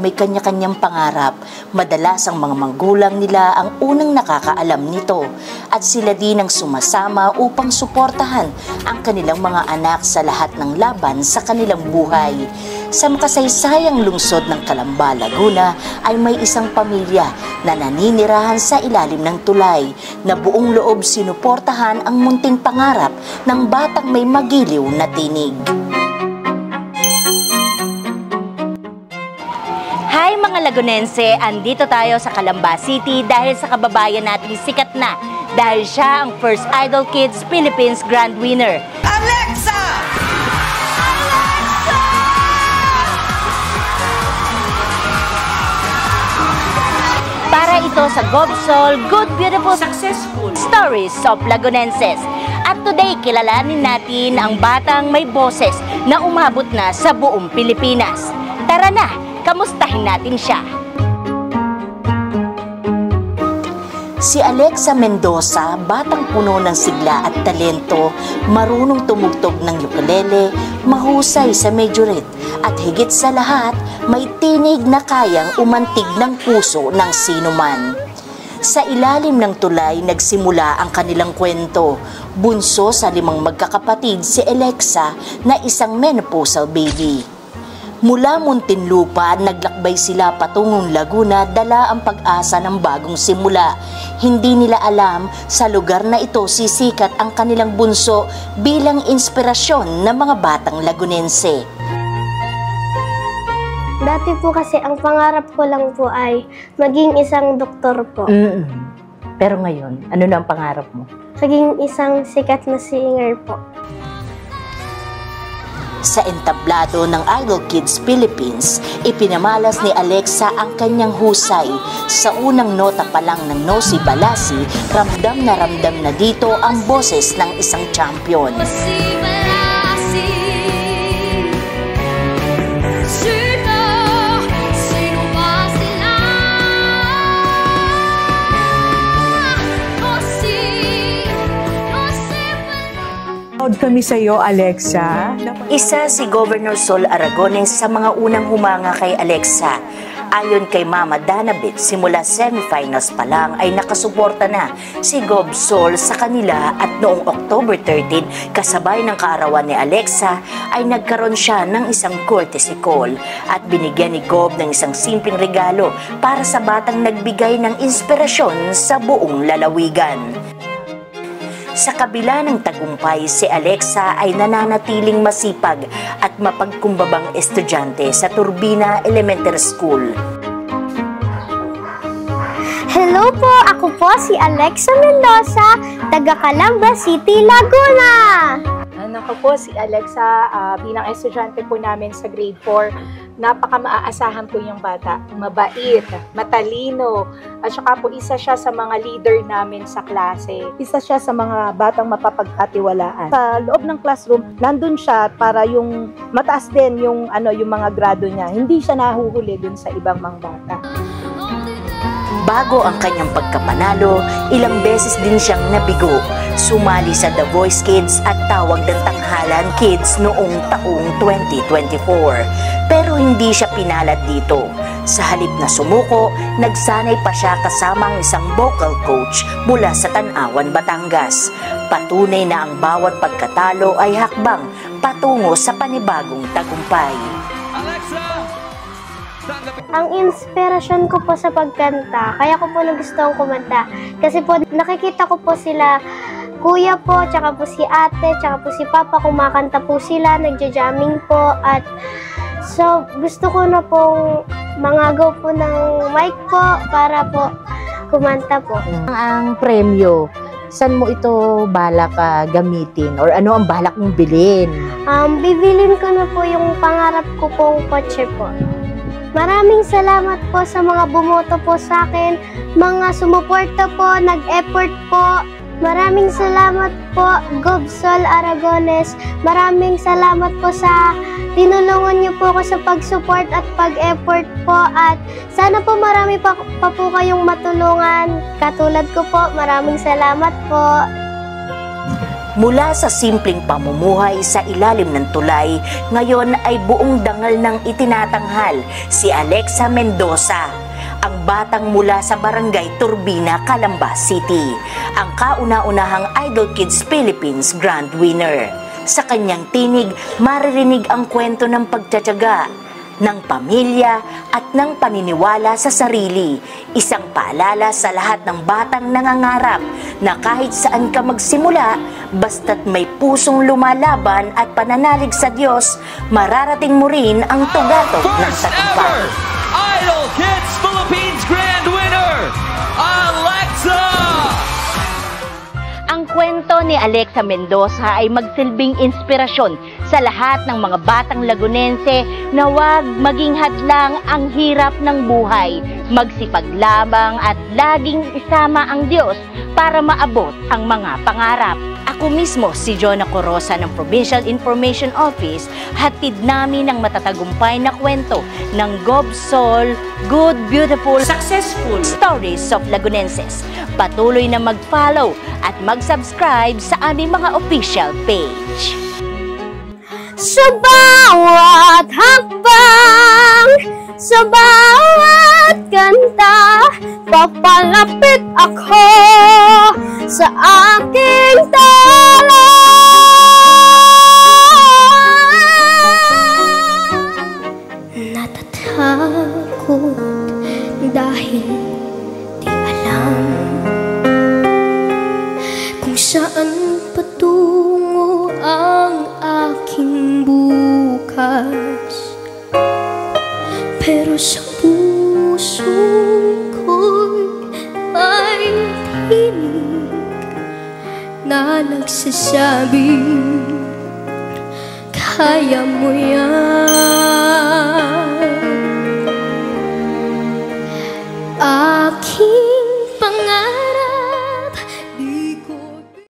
may kanya-kanyang pangarap. Madalas ang mga magulang nila ang unang nakakaalam nito at sila din ang sumasama upang suportahan ang kanilang mga anak sa lahat ng laban sa kanilang buhay. Sa makasaysayang lungsod ng Calamba, Laguna ay may isang pamilya na naninirahan sa ilalim ng tulay na buong loob sinuportahan ang munting pangarap ng batang may magiliw na tinig. Hi mga Lagunense! Andito tayo sa Calamba City dahil sa kababayan nating sikat na dahil siya ang first Idol Kids Philippines Grand Winner. Alexa! Alexa! Para ito sa GovSol, Good, Beautiful, Successful Stories of Lagunenses. At today, kilalanin natin ang batang may boses na umabot na sa buong Pilipinas. Tara na! Kamustahin natin siya. Si Alexa Mendoza, batang puno ng sigla at talento, marunong tumugtog ng ukulele, mahusay sa majoret, at higit sa lahat, may tinig na kayang umantig ng puso ng sinuman. Sa ilalim ng tulay, nagsimula ang kanilang kwento. Bunso sa 5 magkakapatid si Alexa na isang menopausal baby. Mula Muntinlupa, naglakbay sila patungong Laguna, dala ang pag-asa ng bagong simula. Hindi nila alam sa lugar na ito sisikat ang kanilang bunso bilang inspirasyon ng mga batang Lagunense. Dati po kasi ang pangarap ko lang po ay maging isang doktor po. Pero ngayon, ano na ang pangarap mo? Maging isang sikat na singer po. Sa entablado ng Idol Kids Philippines, ipinamalas ni Alexa ang kanyang husay. Sa unang nota pa lang ng Nosy Balasi, ramdam na dito ang boses ng isang champion. Kami sa iyo, Alexa. Isa si Governor Sol Aragones sa mga unang humanga kay Alexa. Ayon kay Mama Danabit, simula semifinals pa lang ay nakasuporta na si Gov Sol sa kanila at noong October 13, kasabay ng kaarawan ni Alexa, ay nagkaroon siya ng isang courtesy call at binigyan ni Gov ng isang simpleng regalo para sa batang nagbigay ng inspirasyon sa buong lalawigan. Sa kabila ng tagumpay, si Alexa ay nananatiling masipag at mapagkumbabang estudyante sa Turbina Elementary School. Hello po! Ako po si Alexa Mendoza, taga Calamba City, Laguna! Ako po si Alexa, bilang estudyante po namin sa grade 4. Napaka-maaasahan po yung bata. Mabait, matalino, at saka po isa siya sa mga leader namin sa klase. Isa siya sa mga batang mapapagkatiwalaan. Sa loob ng classroom, nandun siya para yung mataas din yung mga grado niya. Hindi siya nahuhuli dun sa ibang mga bata. Bago ang kanyang pagkapanalo, ilang beses din siyang nabigo. Sumali sa The Voice Kids at Tawag ng Tanghalan Kids noong taong 2024. Pero hindi siya pinalad dito. Sa halip na sumuko, nagsanay pa siya kasama ang isang vocal coach mula sa Tanawan, Batangas. Patunay na ang bawat pagkatalo ay hakbang patungo sa panibagong tagumpay. Ang inspirasyon ko po sa pagkanta, kaya ko po nagustuhan kumanta. Kasi po nakikita ko po sila, kuya po, tsaka po si ate, tsaka po si papa, kumakanta po sila, nagja-jamming po. At so gusto ko na pong mangagaw po ng mic po para po kumanta po. Ang premyo, saan mo ito balak gamitin? Or ano ang balak mong bilhin? Bibilin ko na po yung pangarap ko pong kotse po. Maraming salamat po sa mga bumoto po sa akin, mga sumuporta po, nag-effort po. Maraming salamat po, GovSol Aragones. Maraming salamat po sa tinulungan niyo po ako sa pag-support at pag-effort po. At sana po marami pa po kayong matulungan. Katulad ko po, maraming salamat po. Mula sa simpleng pamumuhay sa ilalim ng tulay, ngayon ay buong dangal ng itinatanghal si Alexa Mendoza, ang batang mula sa Barangay Turbina, Calamba City, ang kauna-unahang Idol Kids Philippines Grand Winner. Sa kanyang tinig, maririnig ang kwento ng pagtsatsaga, ng pamilya at ng paniniwala sa sarili. Isang paalala sa lahat ng batang nangangarap na kahit saan ka magsimula, basta't may pusong lumalaban at pananalig sa Diyos, mararating mo rin ang tugatog ng tagumpay. Idol Kids Philippines Grand Winner, Alexa! Ang kwento ni Alexa Mendoza ay magsilbing inspirasyon sa lahat ng mga batang Lagunense na huwag maging hadlang ang hirap ng buhay, magsipaglabang at laging isama ang Diyos para maabot ang mga pangarap. Ako mismo, si Jonah Corosa ng Provincial Information Office, hatid namin ang matatagumpay na kwento ng GovSol, Good, Beautiful, Successful Stories of Lagunenses. Patuloy na mag-follow at mag-subscribe sa aming mga official page. Sa bawat hakbang, sa bawat kanta, papalapit ako sa aking tala. Natatakot dahil di alam kung saan patungo ang aking bukas. Pero sa puso ko'y may tinig na nagsasabing kaya mo yan. Aking